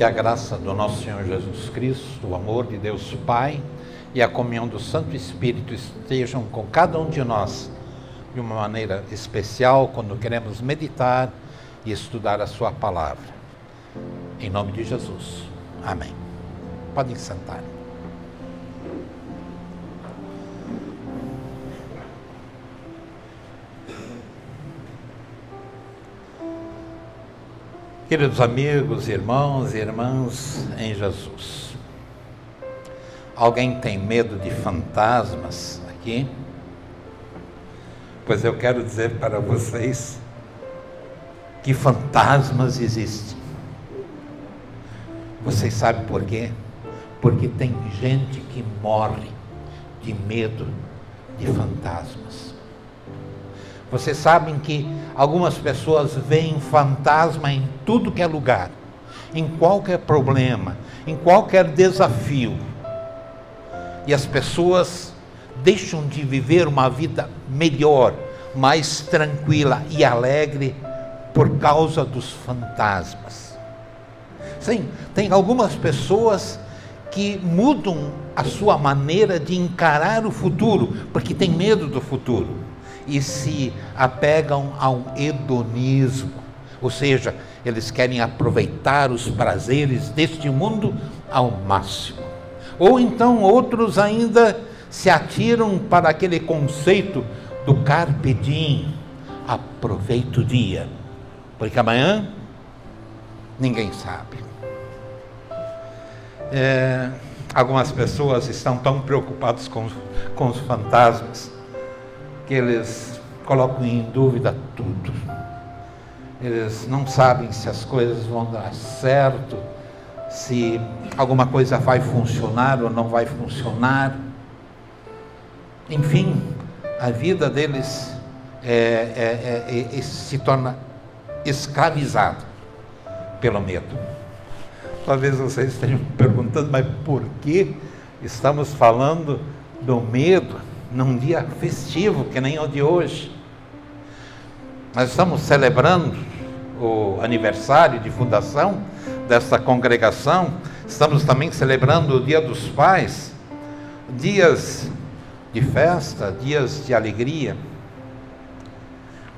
Que a graça do nosso Senhor Jesus Cristo, o amor de Deus Pai e a comunhão do Santo Espírito estejam com cada um de nós de uma maneira especial quando queremos meditar e estudar a sua palavra. Em nome de Jesus. Amém. Podem sentar. Queridos amigos, irmãos e irmãs em Jesus, alguém tem medo de fantasmas aqui? Pois eu quero dizer para vocês que fantasmas existem. Vocês sabem por quê? Porque tem gente que morre de medo de fantasmas. Vocês sabem que algumas pessoas veem fantasma em tudo que é lugar, em qualquer problema, em qualquer desafio. E as pessoas deixam de viver uma vida melhor, mais tranquila e alegre por causa dos fantasmas. Sim, tem algumas pessoas que mudam a sua maneira de encarar o futuro, porque tem medo do futuro. E se apegam ao hedonismo, ou seja, eles querem aproveitar os prazeres deste mundo ao máximo. Ou então outros ainda se atiram para aquele conceito do carpe diem, aproveita o dia, porque amanhã ninguém sabe. Algumas pessoas estão tão preocupadas com os fantasmas que eles colocam em dúvida tudo. Eles não sabem se as coisas vão dar certo, se alguma coisa vai funcionar ou não vai funcionar. Enfim, a vida deles se torna escravizada pelo medo. Talvez vocês estejam perguntando, mas por que estamos falando do medo num dia festivo, que nem o de hoje? Nós estamos celebrando o aniversário de fundação desta congregação, estamos também celebrando o Dia dos Pais, dias de festa, dias de alegria.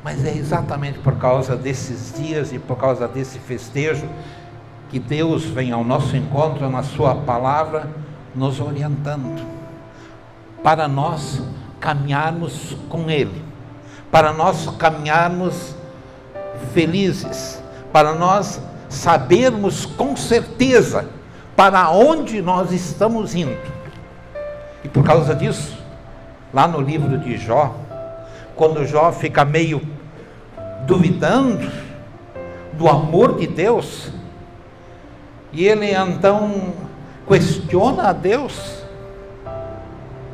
Mas é exatamente por causa desses dias e por causa desse festejo que Deus vem ao nosso encontro na sua palavra, nos orientando, para nós caminharmos com Ele, para nós caminharmos felizes, para nós sabermos com certeza para onde nós estamos indo. E por causa disso, lá no livro de Jó, quando Jó fica meio duvidando do amor de Deus, e ele então questiona a Deus,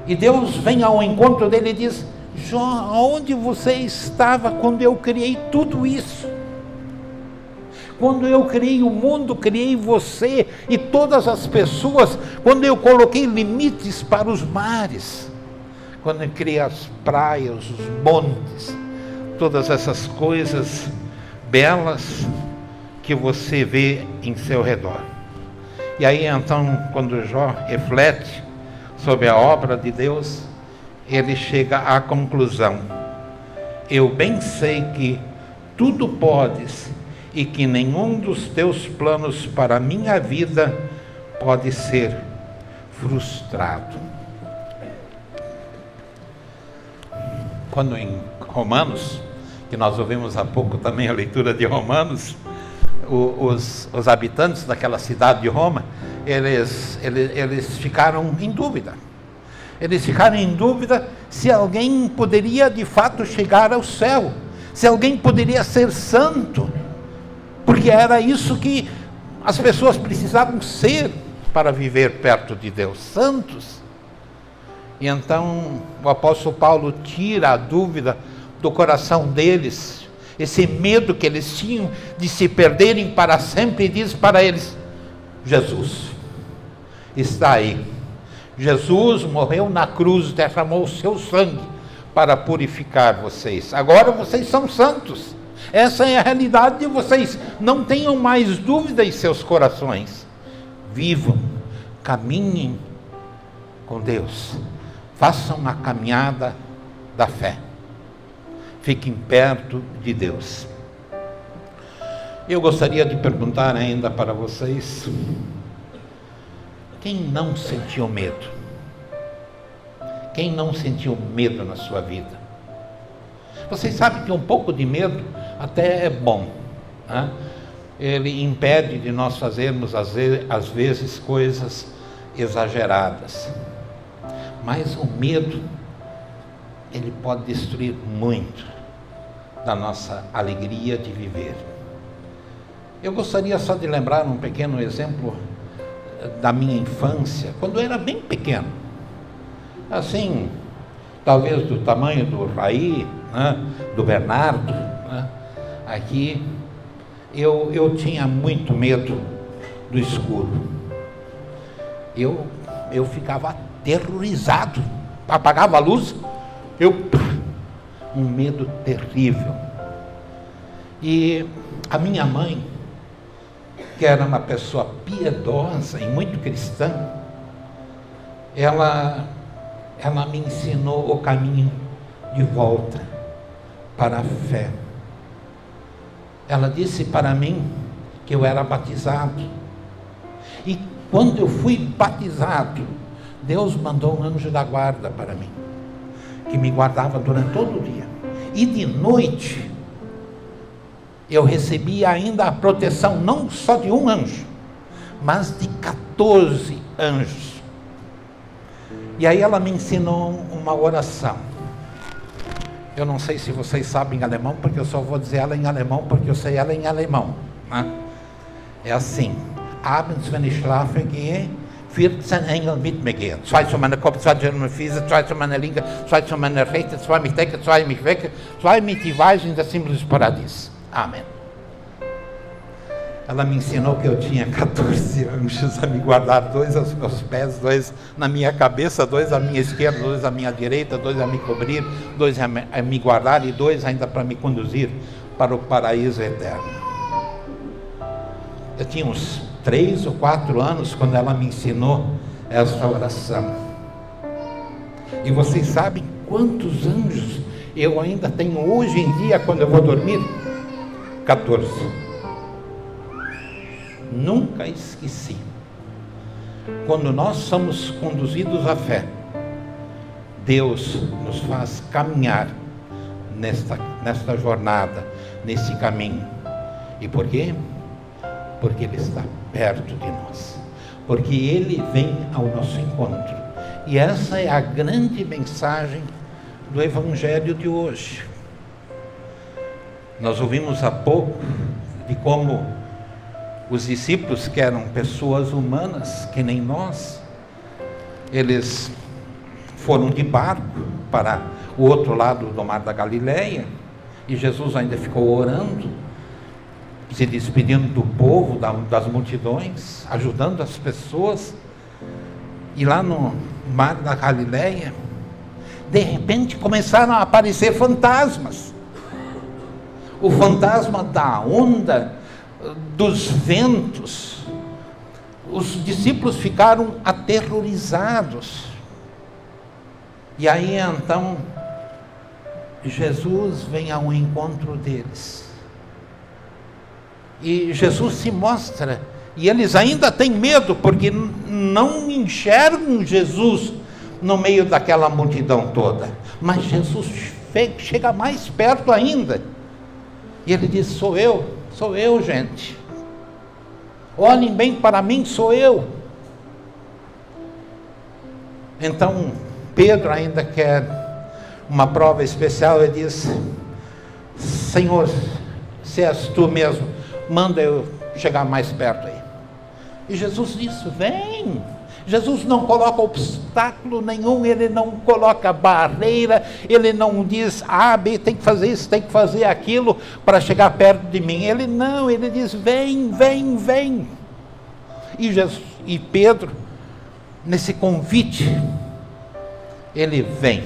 e Deus vem ao encontro dele e diz: Jó, aonde você estava quando eu criei tudo isso? Quando eu criei o mundo, criei você e todas as pessoas, quando eu coloquei limites para os mares, quando eu criei as praias, os montes, todas essas coisas belas que você vê em seu redor. E aí então, quando Jó reflete sobre a obra de Deus, ele chega à conclusão: eu bem sei que tudo podes e que nenhum dos teus planos para a minha vida pode ser frustrado. Quando em Romanos, que nós ouvimos há pouco também a leitura de Romanos, os habitantes daquela cidade de Roma, eles ficaram em dúvida. Eles ficaram em dúvida se alguém poderia de fato chegar ao céu, se alguém poderia ser santo, porque era isso que as pessoas precisavam ser para viver perto de Deus, santos. E então o apóstolo Paulo tira a dúvida do coração deles, esse medo que eles tinham de se perderem para sempre, e diz para eles: Jesus está aí. Jesus morreu na cruz, derramou o seu sangue para purificar vocês. Agora vocês são santos. Essa é a realidade de vocês. Não tenham mais dúvida em seus corações. Vivam, caminhem com Deus. Façam a caminhada da fé. Fiquem perto de Deus. Eu gostaria de perguntar ainda para vocês: quem não sentiu medo? Quem não sentiu medo na sua vida? Vocês sabem que um pouco de medo até é bom, né? Ele impede de nós fazermos às vezes coisas exageradas. Mas o medo, ele pode destruir muito da nossa alegria de viver. Eu gostaria só de lembrar um pequeno exemplo da minha infância, quando eu era bem pequeno. Assim, talvez do tamanho do Raí, né, do Bernardo, né? Aqui, eu tinha muito medo do escuro. Eu ficava aterrorizado. Apagava a luz, um medo terrível. E a minha mãe, que era uma pessoa piedosa e muito cristã, ela me ensinou o caminho de volta para a fé. Ela disse para mim que eu era batizado. E quando eu fui batizado, Deus mandou um anjo da guarda para mim, que me guardava durante todo o dia. E de noite, eu recebi ainda a proteção, não só de um anjo, mas de 14 anjos. E aí ela me ensinou uma oração. Eu não sei se vocês sabem alemão, porque eu só vou dizer ela em alemão, porque eu sei ela em alemão, né? É assim: Abends, wenn ich schlafen gehe, 14 Engel mit mir gehen. 2 zu meiner Kopf, 2 zu meiner Füße, 2 zu meiner Linke, 2 zu meiner Rechte, 2 mich decke, 2 mich wecke, 2 mich die Weisen des Himmels Paradies. Amém. Ela me ensinou que eu tinha 14 anjos a me guardar, 2 aos meus pés, 2 na minha cabeça, 2 à minha esquerda, 2 à minha direita, 2 a me cobrir, 2 a me guardar e 2 ainda para me conduzir para o paraíso eterno. Eu tinha uns 3 ou 4 anos quando ela me ensinou essa oração. E vocês sabem quantos anjos eu ainda tenho hoje em dia quando eu vou dormir? 14. Nunca esqueci. Quando nós somos conduzidos à fé, Deus nos faz caminhar nesta jornada, nesse caminho. E por quê? Porque Ele está perto de nós. Porque Ele vem ao nosso encontro. E essa é a grande mensagem do Evangelho de hoje. Nós ouvimos há pouco de como os discípulos, que eram pessoas humanas, que nem nós, eles foram de barco para o outro lado do mar da Galileia, e Jesus ainda ficou orando, se despedindo do povo, das multidões, ajudando as pessoas. E lá no mar da Galileia, de repente começaram a aparecer fantasmas. O fantasma da onda, dos ventos. Os discípulos ficaram aterrorizados. E aí então Jesus vem ao encontro deles. E Jesus se mostra, e eles ainda têm medo, porque não enxergam Jesus no meio daquela multidão toda. Mas Jesus chega mais perto ainda. E ele diz: sou eu, gente. Olhem bem para mim, sou eu. Então Pedro ainda quer uma prova especial e diz: Senhor, se és tu mesmo, manda eu chegar mais perto aí. E Jesus disse: vem. Jesus não coloca obstáculo nenhum, Ele não coloca barreira, Ele não diz A, B, tem que fazer isso, tem que fazer aquilo para chegar perto de mim. Ele não, Ele diz: vem, vem, vem. E Pedro, nesse convite, ele vem,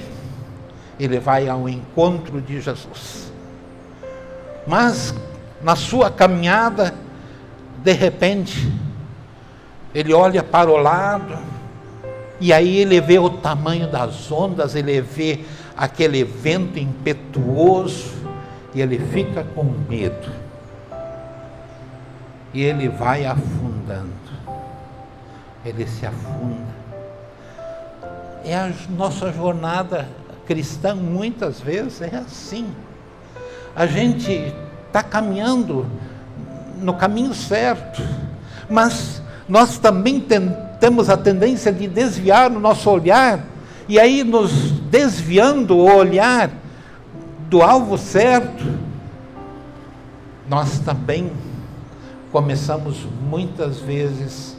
ele vai ao encontro de Jesus. Mas na sua caminhada, de repente, ele olha para o lado, e aí ele vê o tamanho das ondas, ele vê aquele vento impetuoso, e ele fica com medo. E ele vai afundando. Ele se afunda. É a nossa jornada cristã, muitas vezes, é assim. A gente está caminhando no caminho certo, mas nós também temos a tendência de desviar o nosso olhar, e aí nos desviando o olhar do alvo certo, nós também começamos muitas vezes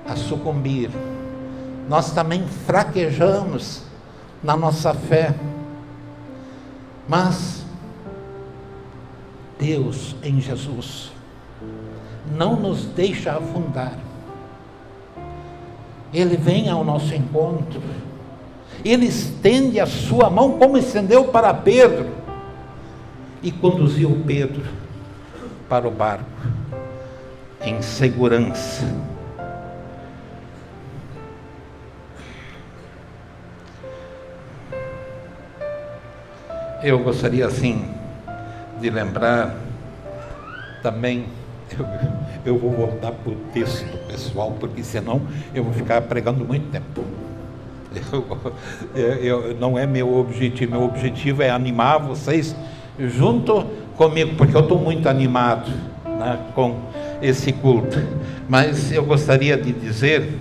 a sucumbir, nós também fraquejamos na nossa fé, mas Deus em Jesus não nos deixa afundar. Ele vem ao nosso encontro, Ele estende a sua mão como estendeu para Pedro e conduziu Pedro para o barco em segurança. Eu gostaria assim de lembrar também, eu vou voltar para o texto pessoal, porque senão eu vou ficar pregando muito tempo. Não é meu objetivo é animar vocês junto comigo, porque eu estou muito animado, né, com esse culto. Mas eu gostaria de dizer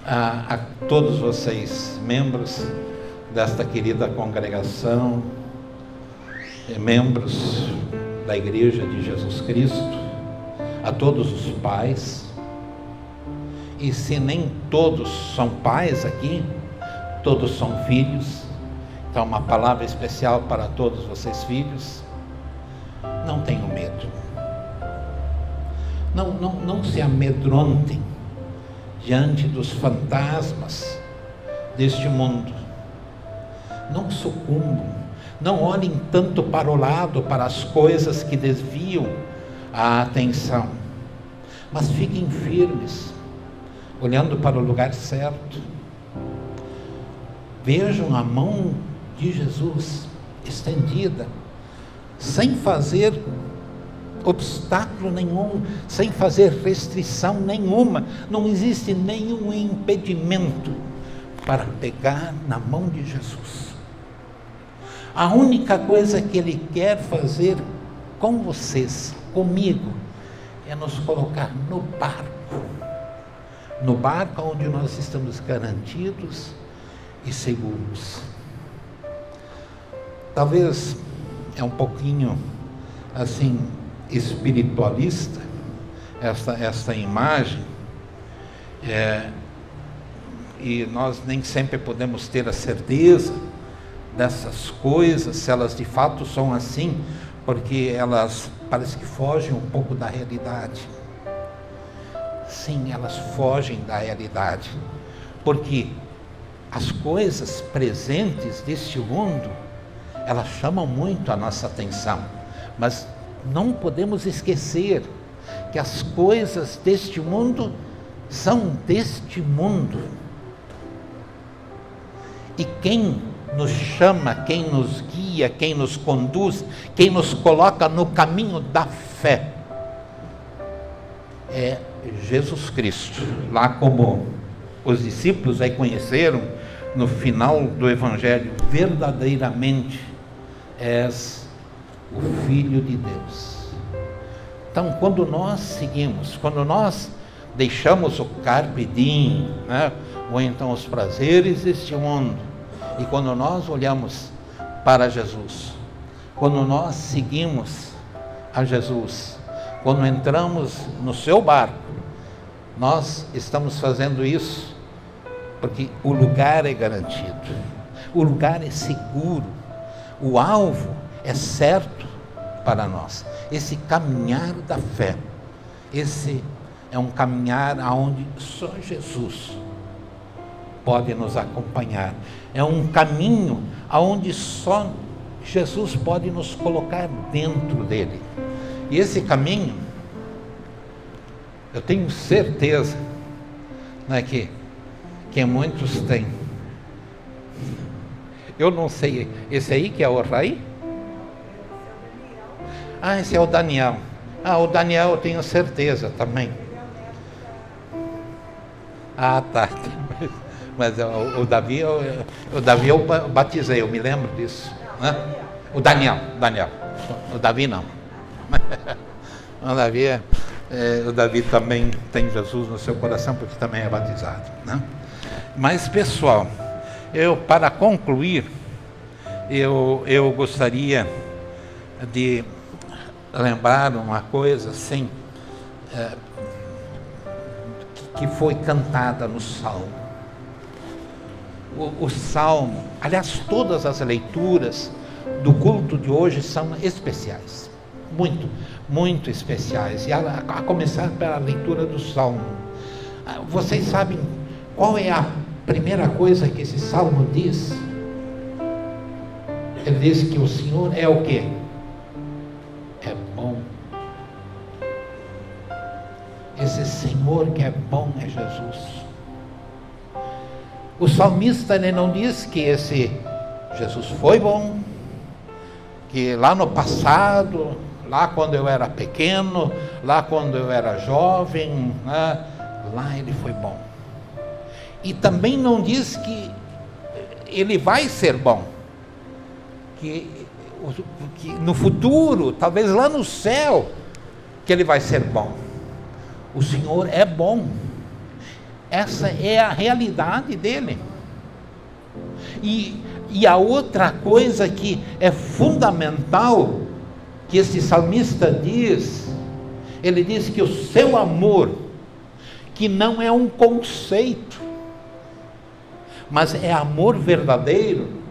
a todos vocês, membros desta querida congregação, membros da Igreja de Jesus Cristo, a todos os pais, e se nem todos são pais aqui, todos são filhos, então uma palavra especial para todos vocês filhos, não tenham medo, não se amedrontem diante dos fantasmas deste mundo, não sucumbam, não olhem tanto para o lado, para as coisas que desviam a atenção, mas fiquem firmes, olhando para o lugar certo. Vejam a mão de Jesus estendida, sem fazer obstáculo nenhum, sem fazer restrição nenhuma, não existe nenhum impedimento para pegar na mão de Jesus. A única coisa que Ele quer fazer com vocês, comigo, é nos colocar no barco onde nós estamos garantidos e seguros. Talvez é um pouquinho assim espiritualista esta imagem, e nós nem sempre podemos ter a certeza dessas coisas, se elas de fato são assim, porque elas parece que fogem um pouco da realidade. Sim, elas fogem da realidade, porque as coisas presentes deste mundo, elas chamam muito a nossa atenção, mas não podemos esquecer que as coisas deste mundo são deste mundo, e quem nos chama, quem nos guia, quem nos conduz, quem nos coloca no caminho da fé é Jesus Cristo. Lá como os discípulos aí conheceram no final do Evangelho, verdadeiramente és o Filho de Deus. Então, quando nós seguimos, quando nós deixamos o carpe diem, né, ou então os prazeres deste mundo, e quando nós olhamos para Jesus, quando nós seguimos a Jesus, quando entramos no seu barco, nós estamos fazendo isso porque o lugar é garantido, o lugar é seguro, o alvo é certo para nós. Esse caminhar da fé, esse é um caminhar aonde só Jesus pode nos acompanhar. É um caminho aonde só Jesus pode nos colocar dentro dele. E esse caminho, eu tenho certeza, né, que muitos têm. Eu não sei, esse aí que é o Rai? Ah, esse é o Daniel. Ah, o Daniel eu tenho certeza também. Ah, tá. Mas o Davi eu batizei, eu me lembro disso. Né? O Daniel. O Davi não. O Davi também tem Jesus no seu coração, porque também é batizado. Né? Mas, pessoal, para concluir, eu gostaria de lembrar uma coisa assim, que foi cantada no Salmo. O Salmo, aliás, todas as leituras do culto de hoje são especiais, muito especiais, e a começar pela leitura do Salmo. Vocês sabem qual é a primeira coisa que esse Salmo diz? Ele diz que o Senhor é o quê? É bom. Esse Senhor que é bom é Jesus. O salmista, ele não diz que esse Jesus foi bom, que lá no passado, lá quando eu era pequeno, lá quando eu era jovem, né, lá ele foi bom. E também não diz que ele vai ser bom, que no futuro, talvez lá no céu, que ele vai ser bom. O Senhor é bom. Essa é a realidade dele. E a outra coisa que é fundamental, que esse salmista diz, ele diz que o seu amor, que não é um conceito, mas é amor verdadeiro,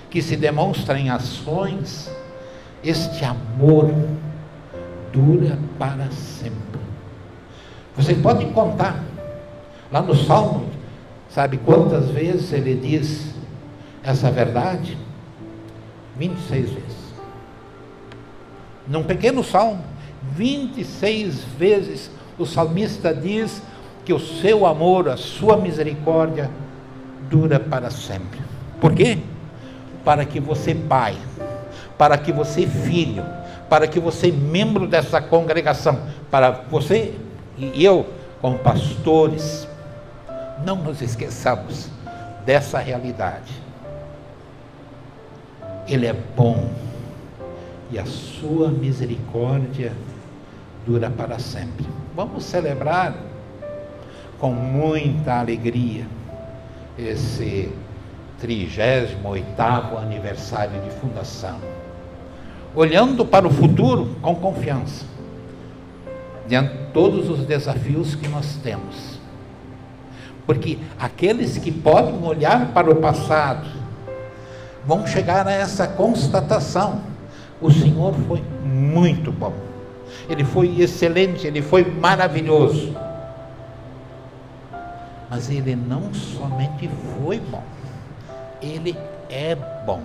que se demonstra em ações, este amor dura para sempre. Vocês podem contar, lá no Salmo, sabe quantas vezes ele diz essa verdade? 26 vezes. Num pequeno salmo, 26 vezes o salmista diz que o seu amor, a sua misericórdia dura para sempre. Por quê? Para que você, pai, para que você, filho, para que você, membro dessa congregação, para você e eu, como pastores, não nos esqueçamos dessa realidade. Ele é bom e a sua misericórdia dura para sempre. Vamos celebrar com muita alegria esse 38º aniversário de fundação, olhando para o futuro com confiança, diante de todos os desafios que nós temos, porque aqueles que podem olhar para o passado vão chegar a essa constatação: o Senhor foi muito bom, Ele foi excelente, Ele foi maravilhoso. Mas Ele não somente foi bom, Ele é bom.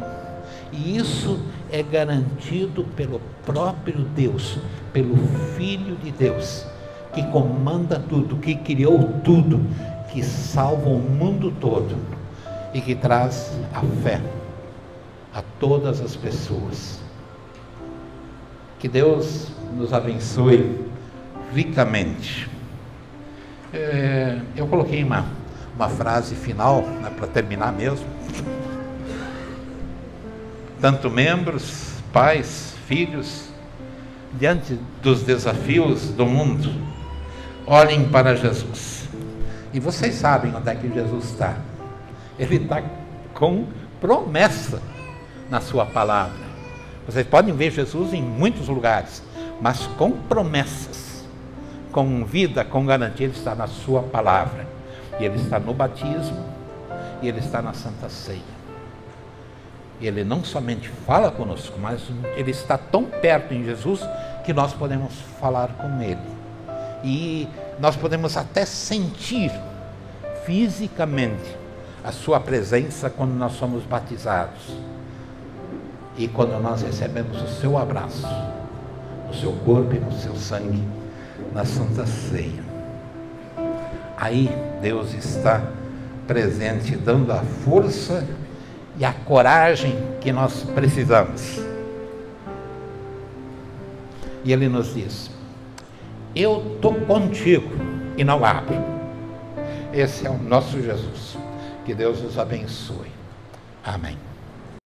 E isso é garantido pelo próprio Deus, pelo Filho de Deus, que comanda tudo, que criou tudo, que salva o mundo todo e que traz a fé a todas as pessoas. Que Deus nos abençoe ricamente. Eu coloquei uma frase final, né, para terminar mesmo. Tanto membros, pais, filhos, diante dos desafios do mundo, olhem para Jesus. E vocês sabem onde é que Jesus está. Ele está com promessa na sua palavra. Vocês podem ver Jesus em muitos lugares, mas com promessas, com vida, com garantia. Ele está na sua palavra, e Ele está no batismo, e Ele está na Santa Ceia. Ele não somente fala conosco, mas Ele está tão perto em Jesus que nós podemos falar com Ele. E nós podemos até sentir fisicamente a sua presença quando nós somos batizados. E quando nós recebemos o seu abraço, no seu corpo e no seu sangue, na Santa Ceia, aí Deus está presente, dando a força e a coragem que nós precisamos. E Ele nos diz: eu estou contigo e não abro. Esse é o nosso Jesus. Que Deus nos abençoe. Amém.